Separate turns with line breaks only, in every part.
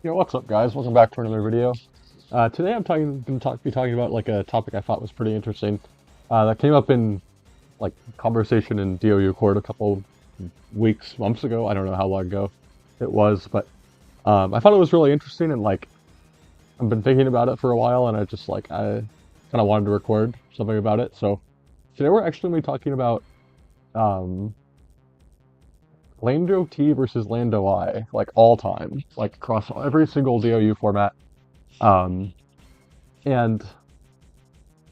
What's up, guys? Welcome back to another video. Today I'm be talking about like a topic I thought was pretty interesting. That came up in like conversation in DOU court a couple weeks, months ago. I don't know how long ago it was, but I thought it was really interesting and like I've been thinking about it for a while, and I kind of wanted to record something about it. So today we're actually going to be talking about um, Lando T versus Lando I, like all time, like across every single DOU format. Um, and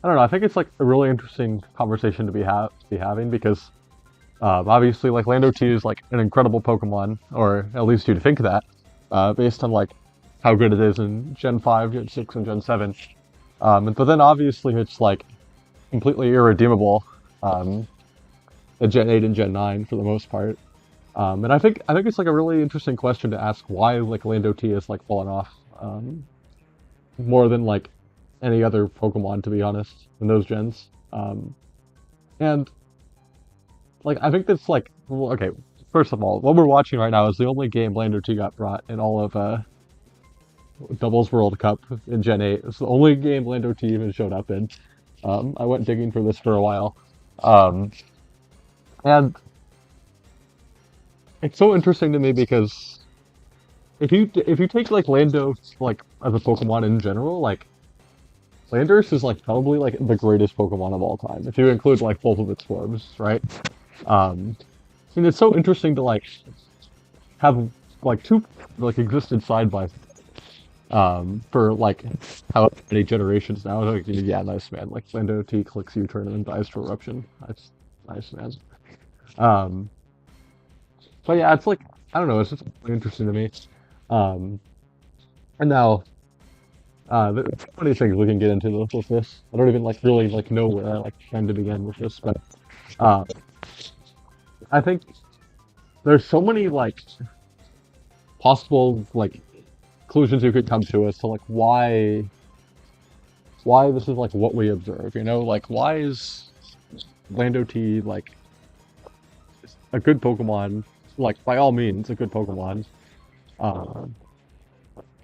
I don't know. I think it's like a really interesting conversation to be having because obviously like Lando T is like an incredible Pokemon, or at least you'd think that, based on like how good it is in Gen 5, Gen 6, and Gen 7. But then obviously it's like completely irredeemable um, in Gen 8 and Gen 9 for the most part. And I think it's like a really interesting question to ask why like Lando T has like fallen off more than like any other Pokemon, to be honest, in those gens. And like I think that's like well, okay. First of all, what we're watching right now is the only game Lander 2 got brought in all of Doubles World Cup in Gen 8. It's the only game Lando 2 even showed up in. I went digging for this for a while. Um, and it's so interesting to me because if you take like Lando like as a Pokemon in general, like Landorus is like probably like the greatest Pokemon of all time, if you include like both of its forms, right? Um, and it's so interesting to like have like two like existed side by for like how many generations now. Like, yeah, nice man. Like Lando T clicks U-turn and then dies to eruption. That's nice man. Um, but yeah, it's like I don't know. It's just really interesting to me. Um, and now there's so many things we can get into with this. I don't even like really like know where I like trying to begin with this, but uh, I think there's so many like possible like conclusions you could come to as to like why this is like what we observe. Like why is Lando T like a good Pokemon? Like by all means, a good Pokemon. Um,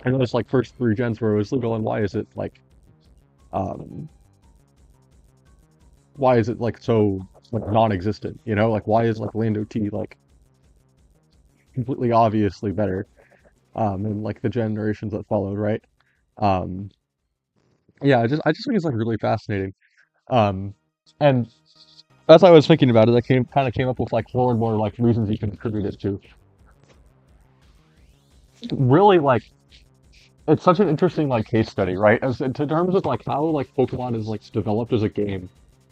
I know it's like first three gens where it was legal, and um, why is it like so like non-existent? Like why is like Lando T like completely obviously better than like the generations that followed, right? Um, yeah, I just think it's like really fascinating. Um, and as I was thinking about it, I came up with like more and more like reasons you can attribute it to. Really, like it's such an interesting like case study, right? As in terms of like how like Pokemon is like developed as a game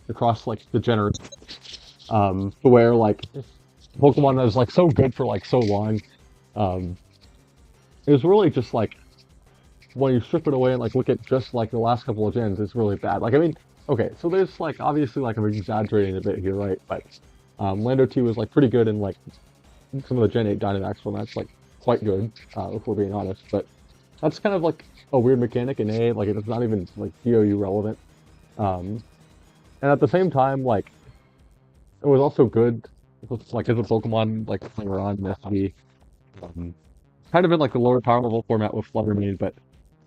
across like the generations, to where like Pokemon is like so good for like so long. Um, it was really just like when you strip it away and like look at just like the last couple of gens, it's really bad. Like I mean, okay, so there's like obviously like I'm exaggerating a bit here, right? But Lando T was like pretty good in like some of the Gen 8 Dynamax formats, like quite good, if we're being honest. But that's kind of like a weird mechanic in A, like it's not even like DOU relevant. Um, and at the same time, like it was also good, like as a Pokemon like playing around in SV, um, kind of in like the lower power level format with Fluttermane, but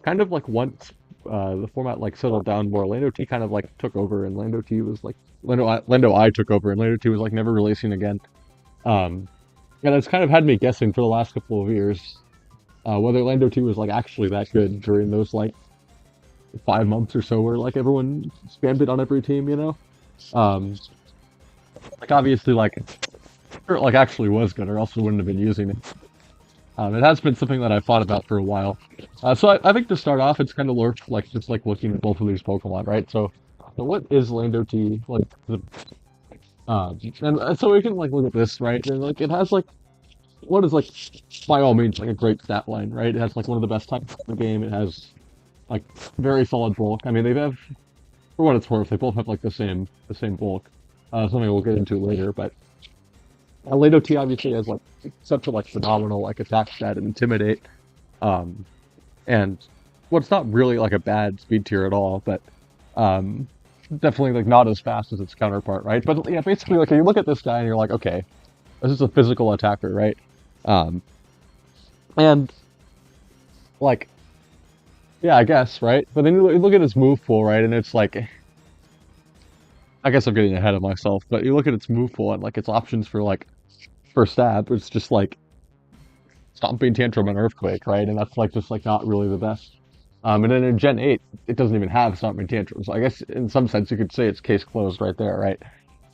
kind of like once the format like settled down more, Lando T kind of like took over, and Lando T was like Lando I took over, and Lando T was like never releasing again. Um, and it's kind of had me guessing for the last couple of years whether Lando T was like actually that good during those like 5 months or so where like everyone spammed it on every team. Um, like obviously like or, like actually was good, or else we wouldn't have been using it. It has been something that I've thought about for a while. So I think to start off, it's kind of like just like looking at both of these Pokemon, right? So what is Lando T like? And so we can like look at this, right? And like it has like what is like by all means like a great stat line, right? It has like one of the best types in the game. It has like very solid bulk. I mean, they have for what it's worth, they both have like the same bulk. Something we'll get into later, but Lando T obviously has like such a like phenomenal like attack stat and intimidate. Um, and well, it's not really like a bad speed tier at all, but um, definitely like not as fast as its counterpart, right? But yeah, basically like you look at this guy and you're like, okay, this is a physical attacker, right? Um, and like, yeah, I guess, right? But then you look at its move pool, right, and it's like, I guess I'm getting ahead of myself, but you look at its move pool and like its options for like for stab, it's just like Stomping Tantrum and Earthquake, right? And that's like just like not really the best. And then in Gen 8, it doesn't even have Stomping Tantrum. So I guess in some sense you could say it's case closed right there, right?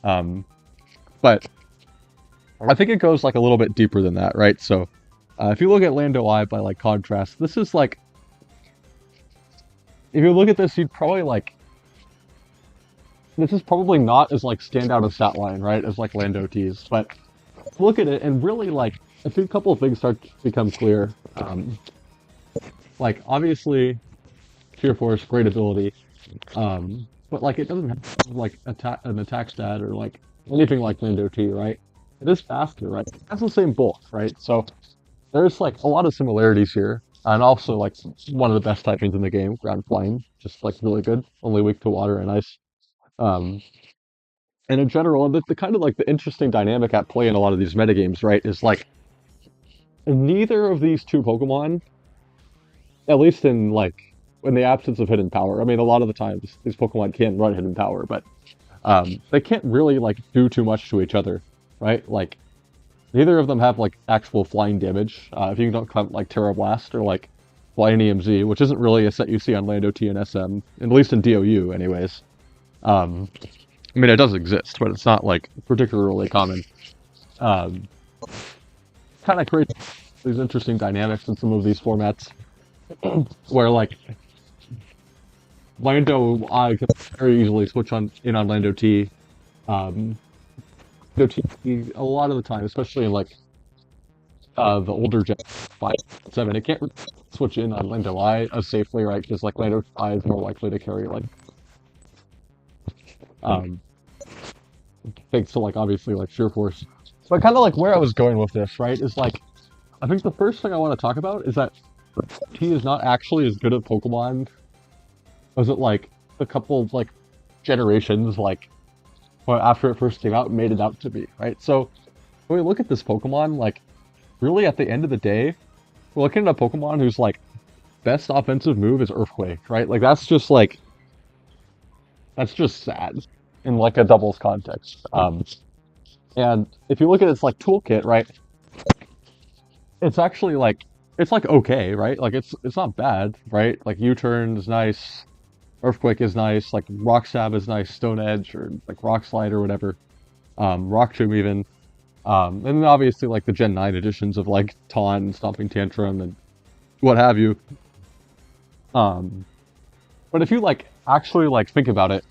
Um, but I think it goes like a little bit deeper than that, right? So if you look at Lando I by like contrast, this is like, if you look at this, you'd probably like, this is probably not as like standout a stat line, right, as like Lando T's, but look at it and really like, I think a couple of things start to become clear. Like obviously, Sheer Force, great ability, but like it doesn't have like an attack stat or like anything like Lando T, right? It is faster, right? It has the same bulk, right? So there's like a lot of similarities here, and also like one of the best typings in the game, ground flying, just like really good, only weak to water and ice. Um, and in general, the kind of like the interesting dynamic at play in a lot of these metagames, right, is like neither of these two Pokemon, at least in the absence of hidden power. I mean, a lot of the times these Pokemon can run hidden power, but they can't really like do too much to each other, right? Like neither of them have like actual flying damage. If you don't count like Terra Blast or like Flying EMZ, which isn't really a set you see on Lando T and SM, at least in DOU, anyways. I mean, it does exist, but it's not like particularly common. Um, Kind of creates these interesting dynamics in some of these formats, where like Lando I can very easily switch on Lando T. Um, Lando T a lot of the time, especially in like the older Gen 5, 7, it can't switch in on Lando I as safely, right? Because like Lando I is more likely to carry like um, thanks to like obviously like Sheer Force. But kind of like where I was going with this, right, is like I think the first thing I want to talk about is that T is not actually as good at Pokemon as it like a couple of like generations like well, after it first came out made it out to be, right? So when we look at this Pokemon, like really at the end of the day, we're looking at a Pokemon whose like best offensive move is Earthquake, right? Like that's just sad in like a doubles context. And if you look at its like toolkit, right, it's actually like it's like okay, right? Like it's not bad, right? Like U-turn is nice, Earthquake is nice, like Rock Stab is nice, Stone Edge or like Rock Slide or whatever, Rock Tomb even, and then obviously like the Gen 9 editions of like Taunt and Stomping Tantrum and what have you. But if you like actually like think about it,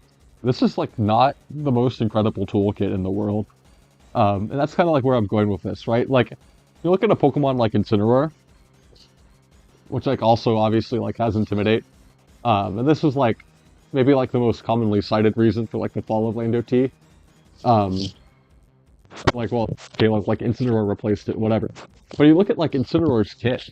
this is like not the most incredible toolkit in the world. And that's kind of like where I'm going with this, right? Like, you look at a Pokemon like Incineroar, which like also obviously like has Intimidate. And this was like maybe like the most commonly cited reason for like the fall of Lando T. Um, like well, okay, like Incineroar replaced it, whatever. But you look at like Incineroar's kit,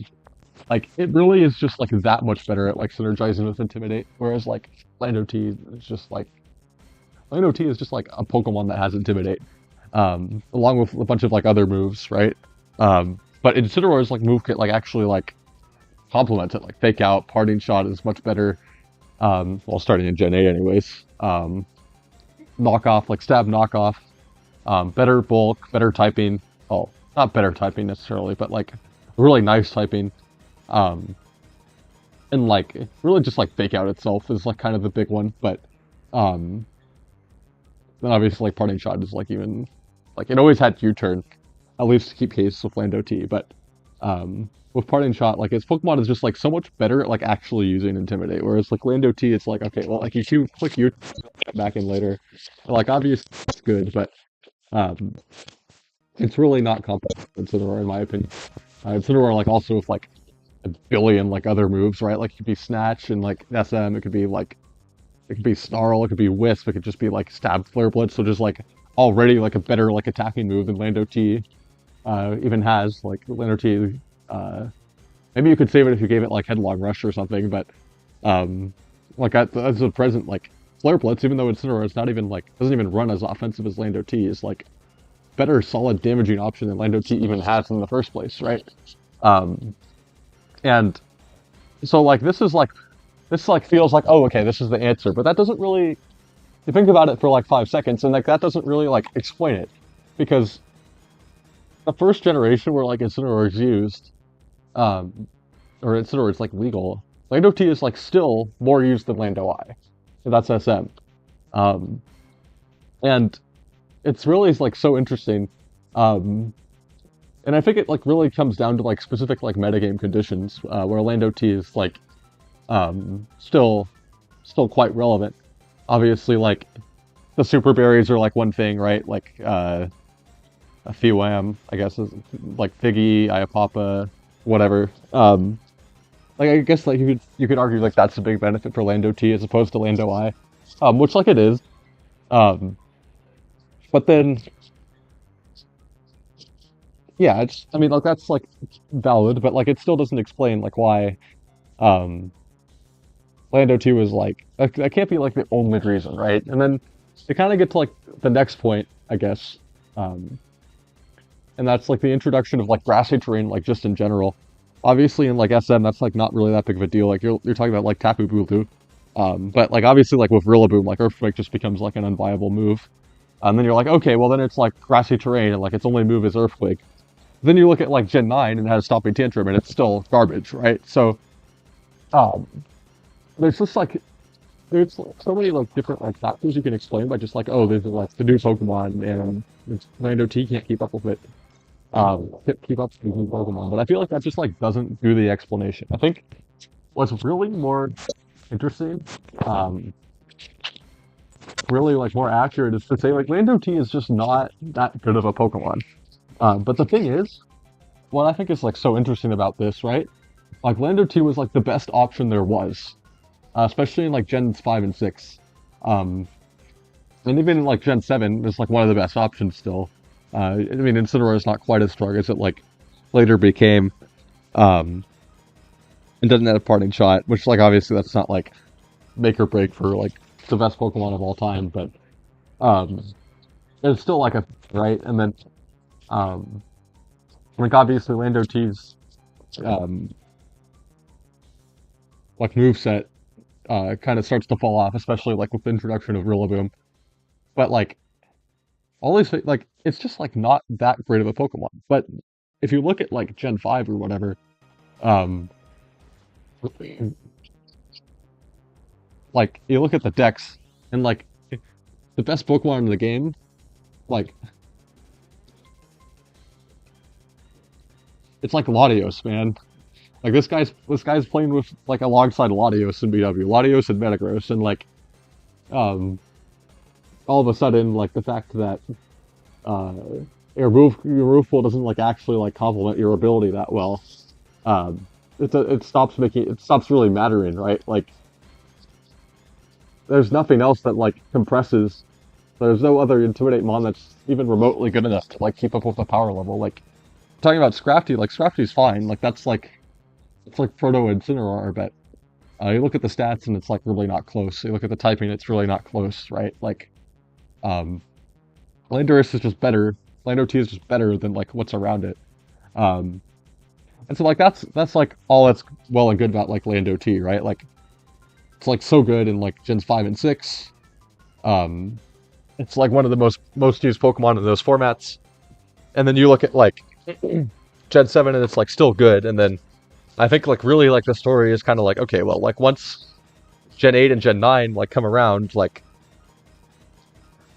like it really is just like that much better at like synergizing with Intimidate, whereas like Lando T is just like Lando T is just like a Pokemon that has Intimidate. Along with a bunch of like other moves, right? But Incineroar's like move kit like actually like complements it. Like Fake Out, Parting Shot is much better. Well, starting in Gen 8 anyways. Knockoff, like Stab Knockoff, better bulk, better typing. Oh, not better typing necessarily, but like really nice typing. And like really just like Fake Out itself is like kind of the big one, but then obviously like Parting Shot is like even like it always had U-turn, at least to keep pace with Lando T, but with Parting Shot, like its Pokemon is just like so much better at like actually using Intimidate, whereas like Lando T, it's like okay, well like if you click U back in later, like obviously it's good, but it's really not comparable to Incineroar in my opinion. Incineroar like also with like a billion like other moves, right? Like it could be Snatch and like SM, it could be like it could be Snarl, it could be Wisp, it could just be like Stab Flare Blitz, so just like already like a better like attacking move than Lando T even has. Like Lando T, maybe you could save it if you gave it like Headlong Rush or something, but like as a present like Flare Blitz, even though Incineroar is not even like doesn't even run as offensive as Lando T, is like better solid damaging option than Lando T even has in the first place, right? And So like this like feels like, oh, okay, this is the answer, but that doesn't really. You think about it for like 5 seconds, and like that doesn't really like explain it, because the first generation where like Incineroar is used, um, or Incineroar is like legal, Lando T is like still more used than Lando I. So that's SM. Um, and it's really like so interesting. Um, and I think it like really comes down to like specific like metagame conditions, where Lando T is like still quite relevant. Obviously, like the super berries are like one thing, right? Like a Fiwam, I guess, is like Figgy, Iapapa, whatever. Like I guess like you could argue like that's a big benefit for Lando T as opposed to Lando I, which like it is. Um, but then yeah, it's I mean like that's like valid, but like it still doesn't explain like why um Lando 2 was like that can't be like the only reason, right? And then they kind of get to like the next point, I guess, um, and that's like the introduction of like grassy terrain, like just in general. Obviously, in like SM, that's like not really that big of a deal. Like you're talking about like Tapu Bulu, but like obviously like with Rillaboom, like Earthquake just becomes like an unviable move. And then you're like, okay, well then it's like grassy terrain, and like its only move is Earthquake. Then you look at like Gen 9 and it has Stomping Tantrum, and it's still garbage, right? So um, there's just like there's so many like different like factors you can explain by just like, oh, there's like the new Pokemon and Lando T can't keep up with it. Keep up with the new Pokemon, but I feel like that just like doesn't do the explanation. I think what's really more interesting, um, really like more accurate is to say like Lando T is just not that good of a Pokemon. But the thing is, what I think is like so interesting about this, right? Like Lando T was like the best option there was, especially in like Gens 5 and 6. Um, and even in like Gen 7 is like one of the best options still. I mean, Incineroar is not quite as strong as it like later became, um, and doesn't have a parting shot, which like obviously that's not like make or break for like the best Pokemon of all time, but um, it's still like a right. And then um, like obviously Lando T's um, like moveset kind of starts to fall off, especially like with the introduction of Rillaboom. But like all these like it's just like not that great of a Pokemon. But if you look at like Gen 5 or whatever, um, like you look at the decks and like the best Pokemon in the game, like it's like Latios, man. Like this guy's playing with like alongside Latios in BW, Latios and Metagross, and like um all of a sudden like the fact that uh your move pool doesn't like actually like complement your ability that well, um it stops really mattering, right? Like there's nothing else that like compresses. There's no other Intimidate Mon that's even remotely good enough to like keep up with the power level. Like talking about Scrafty, like Scrafty's fine. Like that's like it's like Proto Incineroar, but you look at the stats and it's like really not close. You look at the typing, it's really not close, right? Like um, Landorus is just better. Lando T is just better than like what's around it. Um, and so like that's like all that's well and good about like Lando T, right? Like it's like so good in like Gens 5 and 6. Um, it's like one of the most used Pokemon in those formats. And then you look at like Gen 7 and it's like still good, and then I think like really like the story is kind of like, okay, well, like once Gen 8 and Gen 9 like come around, like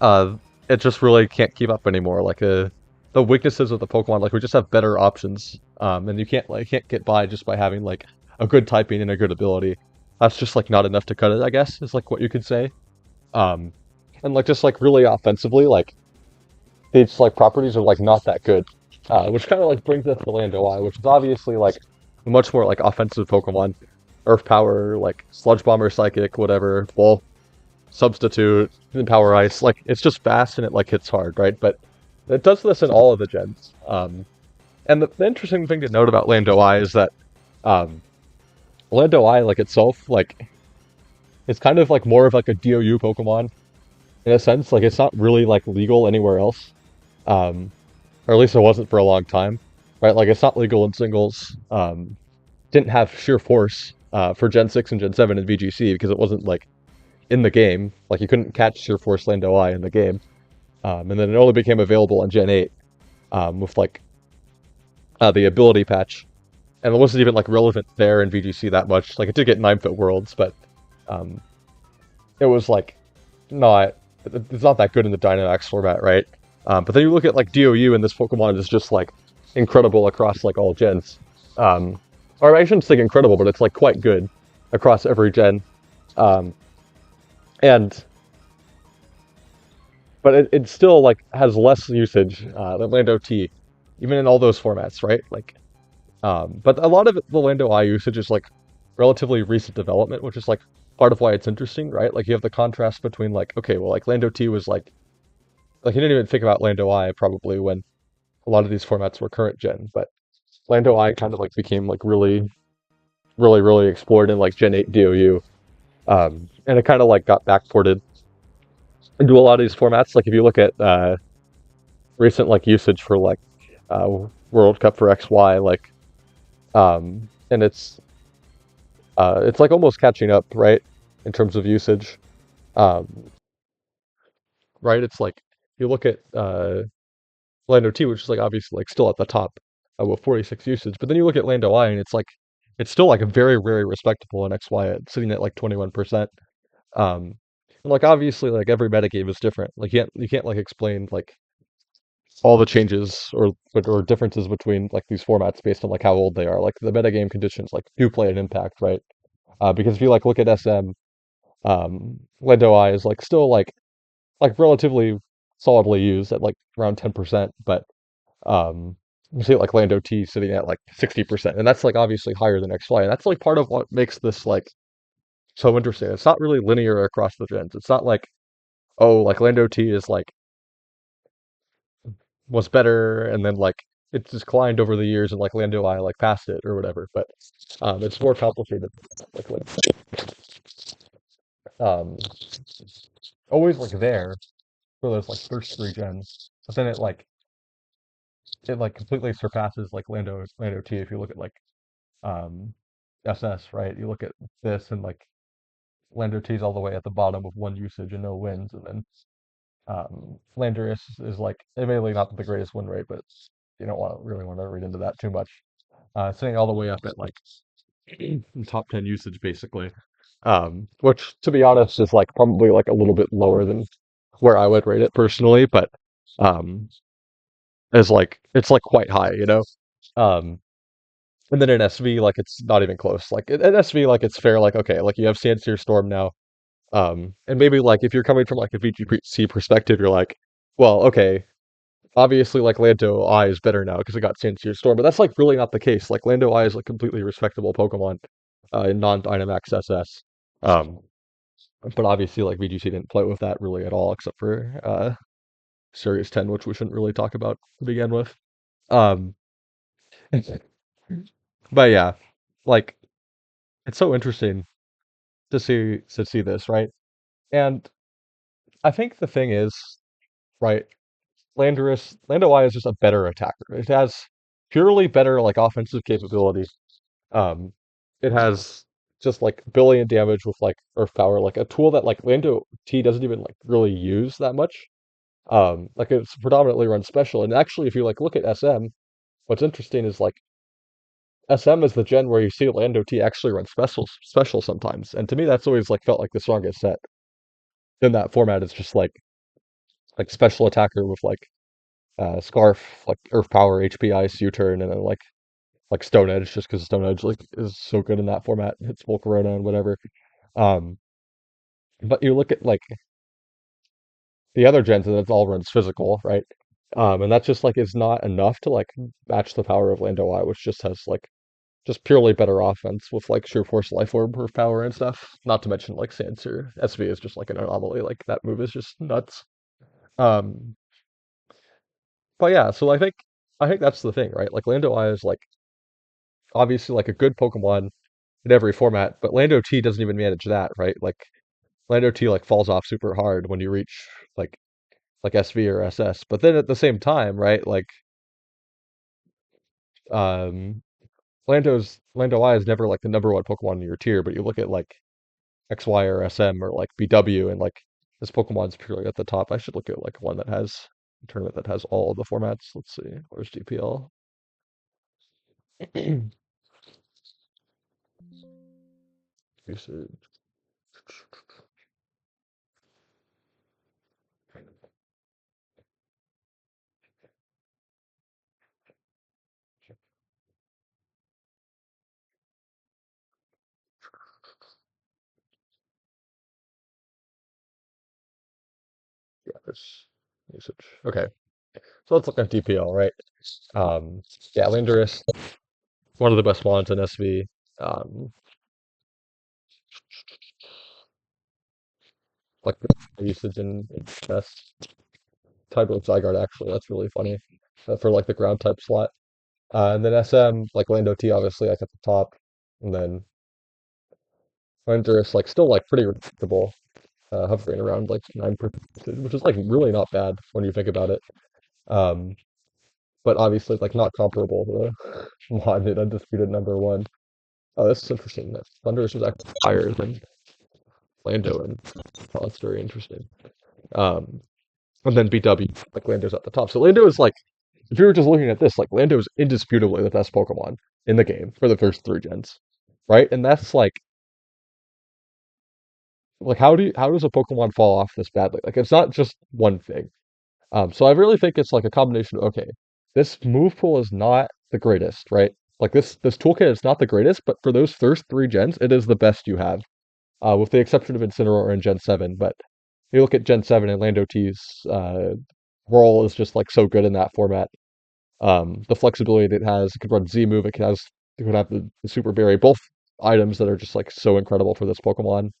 it just really can't keep up anymore. Like the weaknesses of the Pokemon, like we just have better options. And you can't get by just by having like a good typing and a good ability. That's just like not enough to cut it, I guess, is like what you could say. Um and like just like really offensively, like these like properties are like not that good. Which kind of like brings us to Lando I, which is obviously like a much more like offensive Pokemon. Earth Power, like Sludge Bomber, Psychic, whatever, Wolf, Substitute, and Power Ice. Like it's just fast and it like hits hard, right? But it does this in all of the gens. And the interesting thing to note about Lando I is that um, Lando I like itself, like it's kind of like more of like a DOU Pokemon in a sense. Like it's not really like legal anywhere else. Or at least it wasn't for a long time, right? Like it's not legal in singles. Didn't have sheer force, for Gen 6 and Gen 7 in VGC because it wasn't like in the game. Like you couldn't catch Sheer Force Lando I in the game. And then it only became available on Gen 8 with like the ability patch. And it wasn't even like relevant there in VGC that much. Like it did get 9-foot worlds, but um, it was like not it's not that good in the Dynamax format, right? But then you look at like DOU and this Pokemon is just like incredible across like all gens. Or I shouldn't say incredible, but it's like quite good across every gen. Um, and but it still like has less usage than Lando T, even in all those formats, right? Like, but a lot of the Lando I usage is like relatively recent development, which is like part of why it's interesting, right? Like you have the contrast between like, okay, well, like Lando T was like you didn't even think about Lando I probably when a lot of these formats were current gen, but Lando I kind of like became like really explored in like Gen 8 DOU. And it kind of like got backported into a lot of these formats. Like if you look at recent like usage for like uh, World Cup for XY, like and it's like almost catching up, right, in terms of usage. Um, right, it's like you look at Lando T, which is like obviously like still at the top with 46 usage, but then you look at Lando I, and it's like it's still like a very respectable in XY, sitting at like 21%. Um, and like obviously like every metagame is different. Like you can't like explain like all the changes or differences between like these formats based on like how old they are. Like the metagame conditions like do play an impact, right? Because if you like look at SM, Lendo I is like still like relatively solidly used at like around 10%, but um you see like Lando T sitting at like 60%, and that's like obviously higher than XY, and that's like part of what makes this like so interesting. It's not really linear across the gens. It's not like, oh, like Lando T is like was better and then like it's just climbed over the years and like Lando I like passed it or whatever. But it's more complicated. Like um always like there for those like first three gens. But then it like completely surpasses like Lando T if you look at like um SS, right? You look at this and like Lando T's all the way at the bottom with one usage and no wins, and then Landorus is like admittedly not the greatest win rate, but you don't really want to read into that too much. Sitting all the way up at like top 10 usage basically. Which to be honest is like probably like a little bit lower than where I would rate it personally, but um is like it's like quite high, you know. Um, and then in SV like it's not even close. Like in SV like it's fair. Like okay, like you have Sandseer Storm now. And maybe like if you're coming from like a VGC perspective, you're like, well, okay, obviously like Lando I is better now because it got Sandseer Storm, but that's like really not the case. Like Lando I is like completely respectable Pokemon in non-Dynamax SS. Um, but obviously like VGC didn't play with that really at all, except for Series 10, which we shouldn't really talk about to begin with. Um, but yeah, like it's so interesting to see this, right? And I think the thing is, right, Lando I is just a better attacker. It has purely better like offensive capability. Um, it has just like billion damage with like Earth Power, like a tool that like Lando T doesn't even like really use that much. Like it's predominantly run special, and actually, if you like look at SM, what's interesting is like SM is the gen where you see Lando T actually run special sometimes, and to me that's always like felt like the strongest set in that format. Is just like special attacker with like Scarf, like Earth Power, HP Ice, U-turn, and then like Stone Edge, just because Stone Edge like is so good in that format. Hits full Corona and whatever. Um, but you look at like the other gens, and it's all runs physical, right? And that's just like is not enough to like match the power of Lando I, which just has like just purely better offense with like sheer force, life orb, Earth Power, and stuff. Not to mention like Sandsir. SV is just like an anomaly. Like that move is just nuts. Um, but yeah, so I think that's the thing, right? Like Lando I is like obviously like a good Pokemon in every format, but Lando T doesn't even manage that, right? Like Lando T like falls off super hard when you reach like SV or SS. But then at the same time, right? Um Lando I is never like the number one Pokemon in your tier, but you look at like XY or SM or like BW and like this Pokemon's purely at the top. I should look at like one that has a tournament that has all of the formats. Let's see. Where's GPL? Usage. Yeah, there's usage. Okay. So let's look at DPL, right? Um, yeah, Landorus, one of the best mons in SV. Um, like the usage in chess. Tied with Zygarde, actually. That's really funny. For like the ground type slot. And then SM, like Lando T, obviously, like at the top. And then Landorus, like still like pretty respectable, hovering around like 9%, which is like really not bad when you think about it. Um, but obviously like not comparable to the mod at undisputed number one. Oh, this is interesting. That Thunderous was actually higher than Lando, and oh, that's very interesting. Um, and then BW, like Lando's at the top. So Lando is like, if you were just looking at this, like Lando is indisputably the best Pokemon in the game for the first three gens, right? And that's like how does a Pokemon fall off this badly? Like it's not just one thing. So I really think it's like a combination of okay, this move pool is not the greatest, right? Like this toolkit is not the greatest, but for those first three gens, it is the best you have, with the exception of Incineroar and Gen 7. But you look at Gen 7 and Lando T's role is just like so good in that format. The flexibility that it has, it could run Z move, it could have the Super Berry, both items that are just like so incredible for this Pokemon,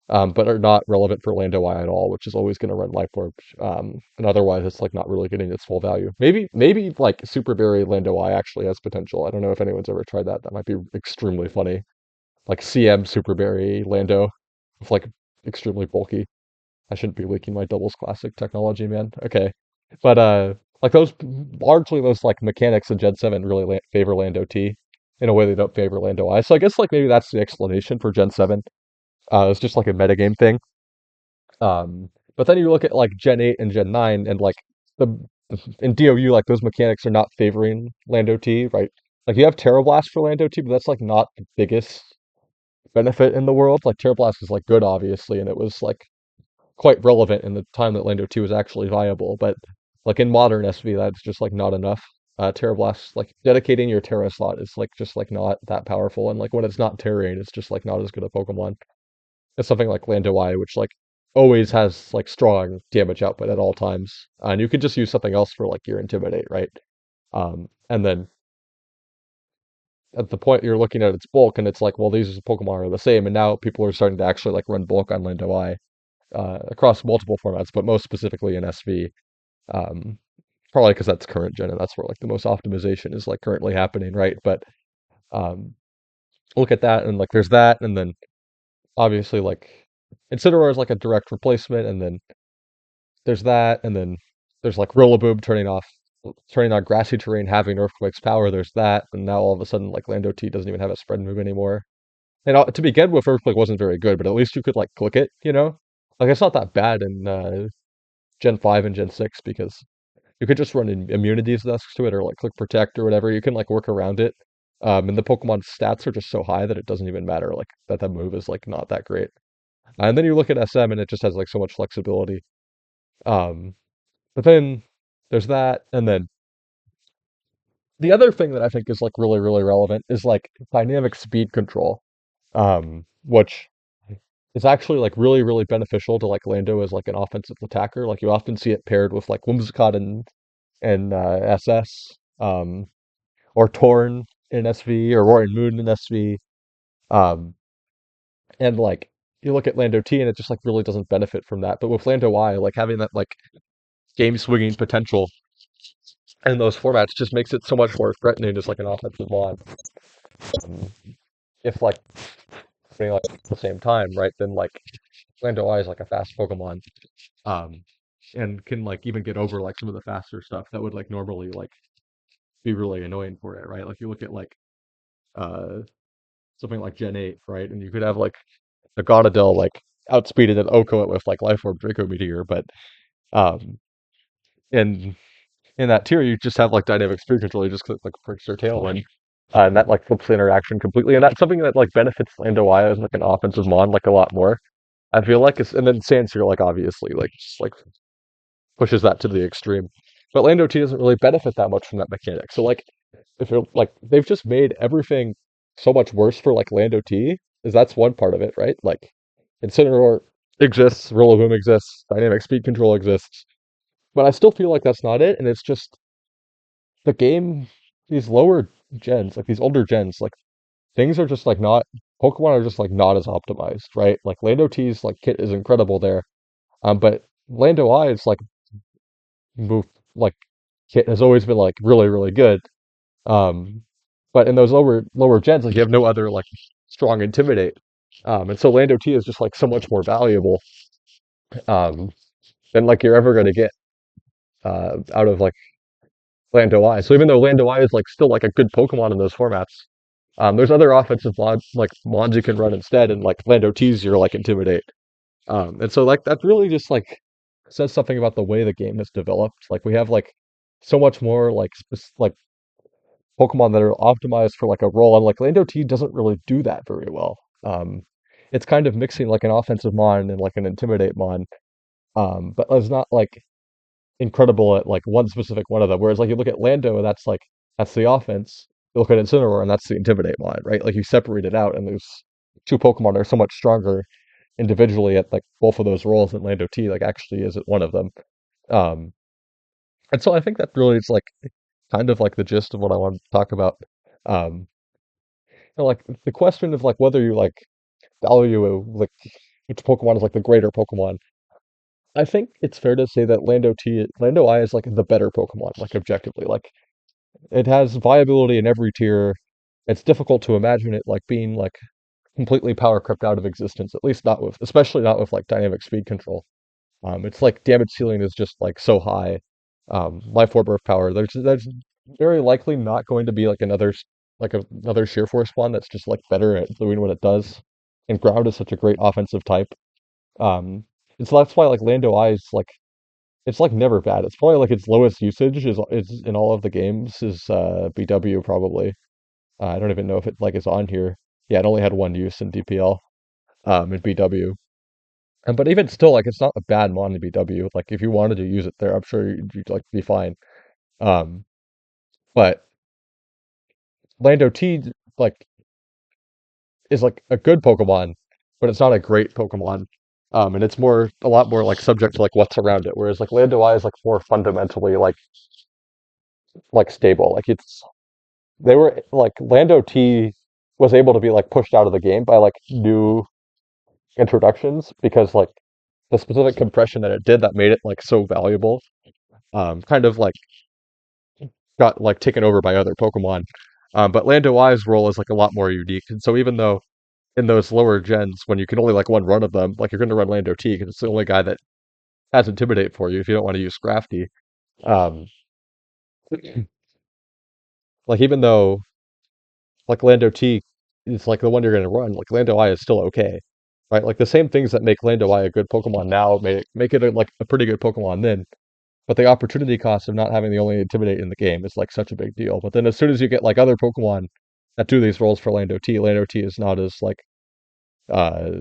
but are not relevant for Lando Y at all, which is always going to run Life Orb. And otherwise, it's like not really getting its full value. Maybe like Super Berry Lando Y actually has potential. I don't know if anyone's ever tried that. That might be extremely funny. Like CM Super Berry Lando, with like extremely bulky. I shouldn't be leaking my doubles classic technology, man. Okay, but like those largely those like mechanics in Gen 7 really favor Lando T in a way they don't favor Lando I. So I guess like maybe that's the explanation for Gen 7. It's just like a metagame thing. But then you look at like Gen 8 and Gen 9, and like the in DOU, like those mechanics are not favoring Lando T, right? Like you have Terra Blast for Lando T, but that's like not the biggest benefit in the world. Like Terra Blast is like good, obviously, and it was like quite relevant in the time that Lando 2 was actually viable. But like in modern SV, that's just like not enough. Terra Blast, like dedicating your Terra slot is like just like not that powerful, and like when it's not Terrain, it's just like not as good a Pokemon. It's something like Landowai, which like always has like strong damage output at all times, and you could just use something else for like your Intimidate, right? And then at the point you're looking at its bulk, and it's like, well, these Pokemon are the same, and now people are starting to actually like run bulk on Landowai across multiple formats, but most specifically in SV. Um, Probably because that's current gen, and that's where like the most optimization is like currently happening, right? But um, look at that, and like there's that, and then obviously like Incineroar is like a direct replacement, and then there's that, and then there's like Rillaboom turning on grassy terrain, having Earthquake's power. There's that, and now all of a sudden, like Lando T doesn't even have a spread move anymore. And to begin with, Earthquake wasn't very good, but at least you could like click it, you know. Like it's not that bad in Gen 5 and Gen 6 because you could just run immunities next to it or like click Protect or whatever. You can like work around it. And the Pokemon stats are just so high that it doesn't even matter. Like that move is like not that great. And then you look at SM and it just has like so much flexibility. Um, But then there's that, and then the other thing that I think is like really, really relevant is like dynamic speed control, which is actually like really, really beneficial to like Lando as like an offensive attacker. Like you often see it paired with like Whimsicott and SS, or Torn in SV, or Roaring Moon in SV. Um, and like you look at Lando T and it just like really doesn't benefit from that. But with Lando Y, like having that like game swinging potential in those formats just makes it so much more threatening as like an offensive line. Um, if like putting like at the same time, right? Then like Lando Eye is like a fast Pokemon, um, and can like even get over like some of the faster stuff that would like normally like be really annoying for it, right? Like you look at like uh, something like Gen 8, right? And you could have like the Gonadil like outspeeded and Oko it with like Life Orb Draco Meteor, but um, in in that tier you just have like dynamic speed control. You just click like Frickster or Tailwind, and that like flips the interaction completely. And that's something that like benefits Landowaya as like an offensive mon like a lot more. I feel like it's and then Sandseer like obviously like just like pushes that to the extreme. But Lando T doesn't really benefit that much from that mechanic. So like if you're like they've just made everything so much worse for like Lando T, is that's one part of it, right? Like Incineroar exists, Rillaboom exists, dynamic speed control exists. But I still feel like that's not it, and it's just the game these lower gens, like these older gens, like things are just like not Pokemon are just like not as optimized, right? Like Lando T's like kit is incredible there. But Lando I's like move like kit has always been like really, really good. Um, but in those lower gens, like you have no other like strong intimidate. And so Lando T is just like so much more valuable um than like you're ever gonna get out of like Lando I. So even though Lando I is like still like a good Pokemon in those formats, there's other offensive mods like mons you can run instead, and like Lando T's your like intimidate. And so like that really just like says something about the way the game has developed. Like we have like so much more like like Pokemon that are optimized for like a role, and like Lando T doesn't really do that very well. It's kind of mixing like an offensive mon and like an intimidate mon, but it's not like incredible at like one specific one of them. Whereas like you look at Lando, and that's the offense. You look at Incineroar, and that's the intimidate mon, right? Like you separate it out, and there's two Pokemon that are so much stronger individually at like both of those roles than Lando T like actually is at one of them. Um, and so I think that really is like kind of like the gist of what I want to talk about. Um, like the question of like whether you like value like which Pokemon is like the greater Pokemon. I think it's fair to say that Lando I is like the better Pokemon, like objectively. Like it has viability in every tier. It's difficult to imagine it like being like completely power crept out of existence, at least not with, especially not with like dynamic speed control. It's like damage ceiling is just like so high. Life Orb Earth Power. There's very likely not going to be like another Sheer Force spawn that's just like better at doing what it does. And Ground is such a great offensive type. Um, and so that's why like Lando I is like it's like never bad. It's probably like its lowest usage is in all of the games is BW probably. I don't even know if it like is on here. Yeah, it only had one use in DPL in BW. But even still, like it's not a bad mon in BW. Like if you wanted to use it there, I'm sure you'd like be fine. Um, but Lando T like is like a good Pokemon, but it's not a great Pokemon. And it's a lot more like subject to like what's around it. Whereas like Lando I is like more fundamentally like stable. Like they were like Lando T was able to be like pushed out of the game by like new introductions because like the specific compression that it did that made it like so valuable. Kind of like got like taken over by other Pokemon. But Lando I's role is like a lot more unique. And so even though in those lower gens, when you can only like one run of them, like you're going to run Lando T because it's the only guy that has Intimidate for you if you don't want to use Scrafty. Um, like even though like Lando T is like the one you're going to run, like Lando I is still okay, right? Like the same things that make Lando I a good Pokemon now make it like a pretty good Pokemon then. But the opportunity cost of not having the only Intimidate in the game is like such a big deal. But then as soon as you get like other Pokemon that do these roles for Lando T is not as like uh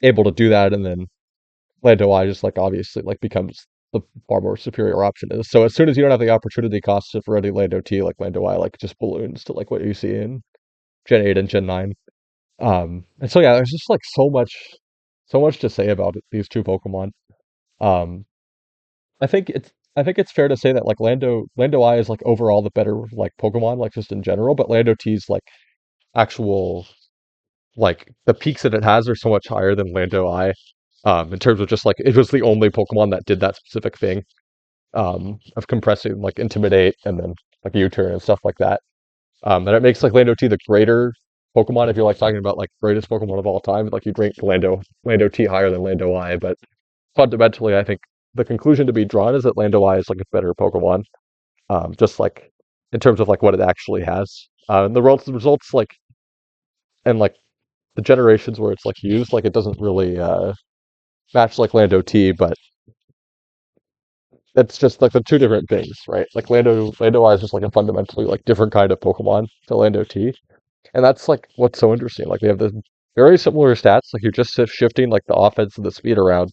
able to do that, and then Lando I just like obviously like becomes the far more superior option is. So as soon as you don't have the opportunity cost of running Lando T, like Lando I like just balloons to like what you see in Gen 8 and Gen 9. And so yeah, there's just like so much to say about these two Pokemon. Um, I think it's fair to say that like Lando I is like overall the better like Pokemon, like just in general, but Lando T's like actual like the peaks that it has are so much higher than Lando I. In terms of just like it was the only Pokemon that did that specific thing. Of compressing like Intimidate and then like U-turn and stuff like that. And it makes like Lando T the greater Pokemon if you're like talking about like greatest Pokemon of all time. Like you'd rank Lando T higher than Lando I, but fundamentally I think the conclusion to be drawn is that Lando I is like a better Pokemon. Just like in terms of like what it actually has. And the results like and like the generations where it's like used, like it doesn't really match like Lando T, but it's just like the two different things, right? Like Lando Y is just like a fundamentally like different kind of Pokemon to Lando T, and that's like what's so interesting. Like they have the very similar stats. Like you're just shifting like the offense and the speed around,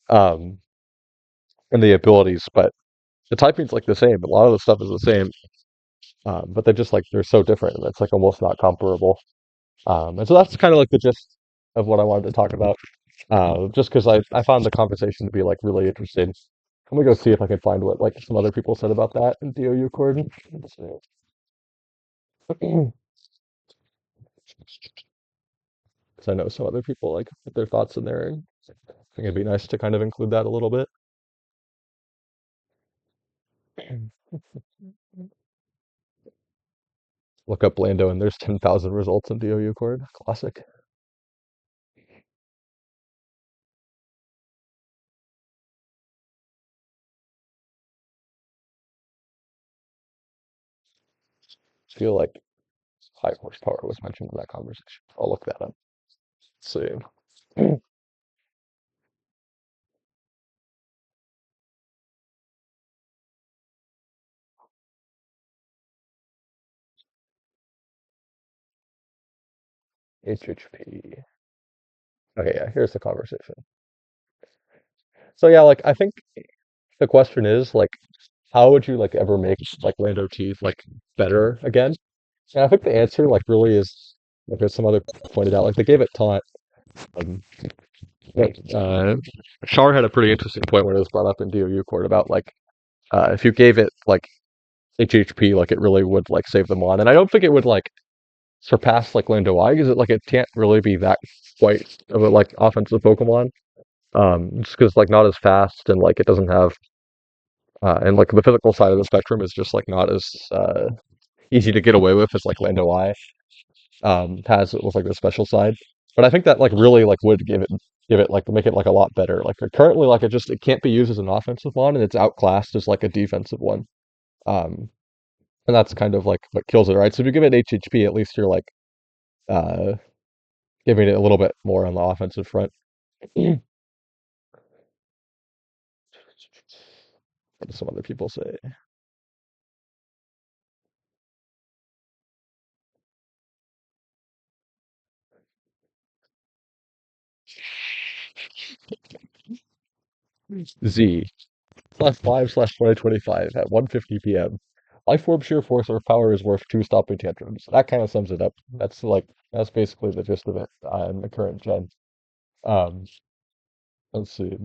um, and the abilities, but the typing's like the same. A lot of the stuff is the same, but they're just like they're so different, and it's like almost not comparable. And so that's kind of like the gist of what I wanted to talk about. Just because I found the conversation to be like really interesting. I'm gonna go see if I can find what like some other people said about that in DOU Cord. Because I know some other people like put their thoughts in there, and I think it'd be nice to kind of include that a little bit. Look up Lando, and there's 10,000 results in DOU Cord. Classic. I feel like high horsepower was mentioned in that conversation. I'll look that up. See. HHP. Okay, yeah, here's the conversation. So yeah, like I think the question is like, how would you like ever make like Lando T like better again? And I think the answer like really is like as some other people pointed out, like they gave it taunt. Um, like, Char had a pretty interesting point when it was brought up in DOU court about like if you gave it like HHP, like it really would like save them on. And I don't think it would like surpass like Lando I because it like it can't really be that quite of a like offensive Pokemon. Just because like not as fast and like it doesn't have and like the physical side of the spectrum is just like not as easy to get away with as like Lando I has with like the special side. But I think that like really like would give it like make it like a lot better. Like currently like it can't be used as an offensive one and it's outclassed as like a defensive one. Um and that's kind of like what kills it, right? So if you give it HHP, at least you're like uh giving it a little bit more on the offensive front. What do some other people say? Z /5/2025 at 1:50 p.m. Life Orb Sheer Force or Power is worth two stopping tantrums. That kind of sums it up. That's basically the gist of it in the current gen. Um, let's see.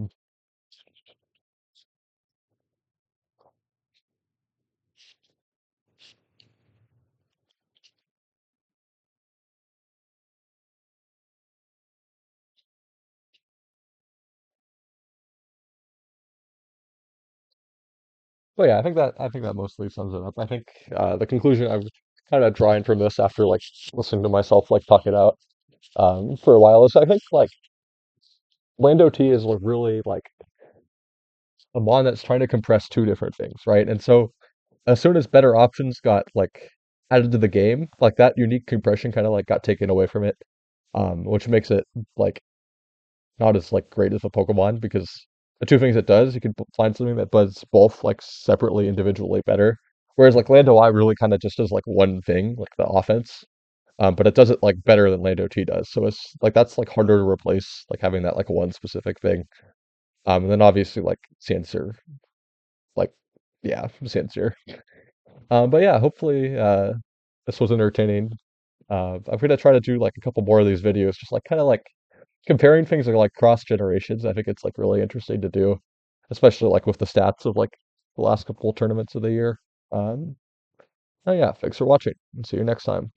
But yeah, I think that mostly sums it up. I think the conclusion I'm kind of drawing from this after like listening to myself like talk it out for a while is I think like Lando T is like really like a mon that's trying to compress two different things, right? And so as soon as better options got like added to the game, like that unique compression kind of like got taken away from it, which makes it like not as like great as a Pokemon because the two things it does, you can find something that does both like separately, individually better. Whereas like Lando I really kind of just does like one thing, like the offense, but it does it like better than Lando T does. So it's like that's like harder to replace, like having that like one specific thing. And then obviously like Sensor, like yeah, Sensor. But yeah, hopefully this was entertaining. I'm gonna try to do like a couple more of these videos, just like kind of like comparing things like cross generations. I think it's like really interesting to do, especially like with the stats of like the last couple tournaments of the year. Um, oh yeah, thanks for watching and see you next time.